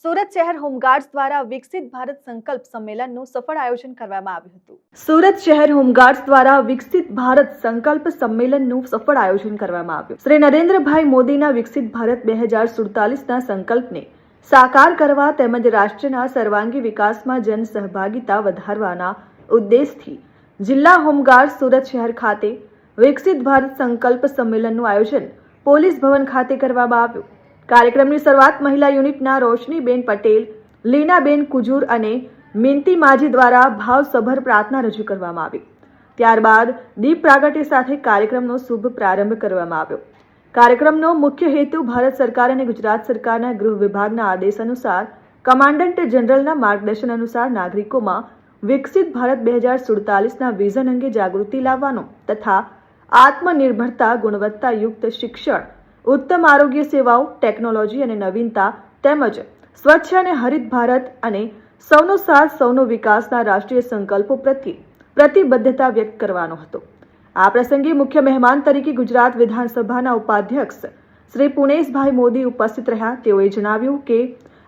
સુરત શહેર હોમગાર્ડ્સ દ્વારા વિકસિત ભારત સંકલ્પ સંમેલનનું સફળ આયોજન કરવામાં આવ્યું હતું। સુરત શહેર હોમગાર્ડ્સ દ્વારા વિકસિત ભારત સંકલ્પ સંમેલનનું સફળ આયોજન કરવામાં આવ્યું। શ્રી નરેન્દ્રભાઈ મોદીના વિકસિત ભારત 2047ના સંકલ્પને સાકાર કરવા તેમજ રાષ્ટ્રના સર્વાંગી વિકાસમાં જન સહભાગિતા વધારવાના ઉદ્દેશથી જિલ્લા હોમગાર્ડ્સ સુરત શહેર ખાતે વિકસિત ભારત સંકલ્પ સંમેલનનું આયોજન પોલીસ ભવન ખાતે કરવામાં આવ્યું। કાર્યક્રમની શરૂઆત મહિલા યુનિટના રોશનીબેન પટેલ, લીનાબેન કુજુર અને મિનતી માજી દ્વારા ભાવસભર પ્રાર્થના રજૂ કરવામાં આવી। ત્યારબાદ દીપ પ્રાગટ્ય સાથે કાર્યક્રમનો શુભ પ્રારંભ કરવામાં આવ્યો। કાર્યક્રમનો મુખ્ય હેતુ ભારત સરકાર અને ગુજરાત સરકારના ગૃહ વિભાગના આદેશ અનુસાર કમાન્ડન્ટ જનરલના માર્ગદર્શન અનુસાર નાગરિકોમાં વિકસિત ભારત 2047ના વિઝન અંગે જાગૃતિ લાવવાનો તથા આત્મનિર્ભરતા, ગુણવત્તાયુક્ત શિક્ષણ, ઉત્તમ આરોગ્ય સેવાઓ, ટેકનોલોજી અને નવીનતા તેમજ સ્વચ્છ અને હરિત ભારત અને સૌનો સાથ સૌનો વિકાસના રાષ્ટ્રીય સંકલ્પો પ્રત્યે પ્રતિબદ્ધતા વ્યક્ત કરવાનો હતો। આ પ્રસંગે મુખ્ય મહેમાન તરીકે ગુજરાત વિધાનસભાના ઉપાધ્યક્ષ શ્રી પુનેશભાઈ મોદી ઉપસ્થિત રહ્યા। તેઓએ જણાવ્યું કે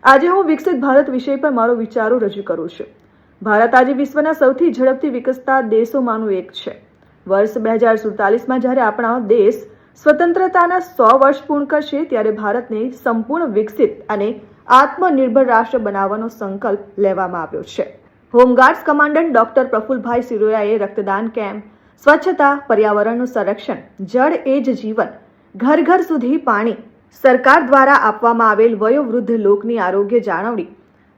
આજે હું વિકસિત ભારત વિષય પર મારો વિચારો રજૂ કરું છું। ભારત આજે વિશ્વના સૌથી ઝડપથી વિકસતા દેશોમાંનું એક છે। વર્ષ 2047માં જ્યારે આપણો દેશ સ્વતંત્રતાના 100 વર્ષ પૂર્ણ કરશે ત્યારે ભારતને સંપૂર્ણ વિકસિત અને આત્મનિર્ભર રાષ્ટ્ર બનાવવાનો સંકલ્પ લેવામાં આવ્યો છે। હોમગાર્ડ્સ કમાન્ડન્ટ ડોક્ટર પ્રફુલભાઈ સિરોયાએ રક્તદાન કેમ્પ, સ્વચ્છતા, પર્યાવરણનું સંરક્ષણ, જળ એ જ જીવન, ઘર ઘર સુધી પાણી, સરકાર દ્વારા આપવામાં આવેલ વયોવૃદ્ધ લોકની આરોગ્ય જાળવણી,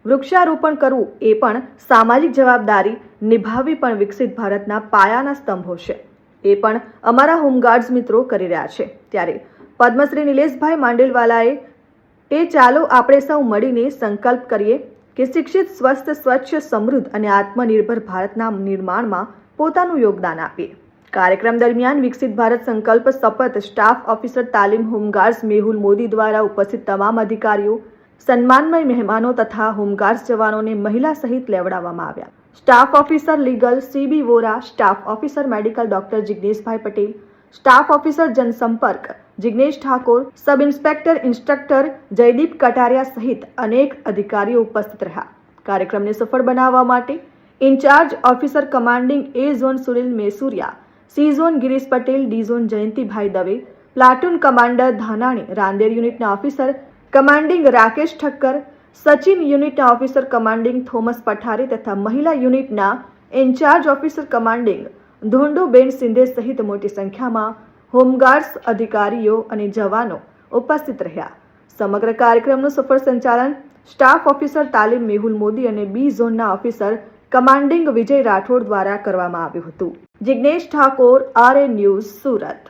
વૃક્ષારોપણ કરવું એ પણ સામાજિક જવાબદારી નિભાવવી પણ વિકસિત ભારતના પાયાના સ્તંભો છે। એ પણ અમારા હોમગાર્ડ્સ મિત્રો કરી રહ્યા છે। ત્યારે પદ્મશ્રી નિલેશભાઈ માંડેલવાલાએ ચાલો આપણે સૌ મળીને સંકલ્પ કરીએ કે શિક્ષિત, સ્વસ્થ, સ્વચ્છ, સમૃદ્ધ અને આત્મનિર્ભર ભારતના નિર્માણમાં પોતાનું યોગદાન આપીએ। કાર્યક્રમ દરમિયાન વિકસિત ભારત સંકલ્પ શપથ સ્ટાફ ઓફિસર તાલીમ હોમગાર્ડ્સ મેહુલ મોદી દ્વારા ઉપસ્થિત તમામ અધિકારીઓ, સન્માનમય મહેમાનો તથા હોમગાર્ડ્સ જવાનોને મહિલા સહિત લેવડાવવામાં આવ્યા। Staff officer legal CB Vora, staff officer medical doctor Jigneshbhai Patel, staff officer જનસંપર્ક Jignesh Thakor, sub inspector instructor Jaydeep Kataria સહિત અનેક અધિકારીઓ ઉપસ્થિત રહ્યા। કાર્યક્રમને સફળ બનાવવા માટે incharge officer commanding A zone Sunil Mesuriya, C zone Girish Patel, D zone Jayantibhai Dave, platoon commander Dhanani, Rander યુનિટના ઓફિસર કમાન્ડિંગ રાકેશ ઠક્કર, સચિન યુનિટના ઓફિસર કમાન્ડિંગ થોમસ પઠારી તથા મહિલા યુનિટના ઇન્ચાર્જ ઓફિસર કમાન્ડિંગ ધોંડોબેન સિંધે સહિત મોટી સંખ્યામાં હોમગાર્ડ્સ અધિકારીઓ અને જવાનો ઉપસ્થિત રહ્યા। સમગ્ર કાર્યક્રમનું સફળ સંચાલન સ્ટાફ ઓફિસર તાલીમ મેહુલ મોદી અને B ઝોનના ઓફિસર કમાન્ડિંગ વિજય રાઠોડ દ્વારા કરવામાં આવ્યું હતું। Jignesh Thakor, RA news, Surat.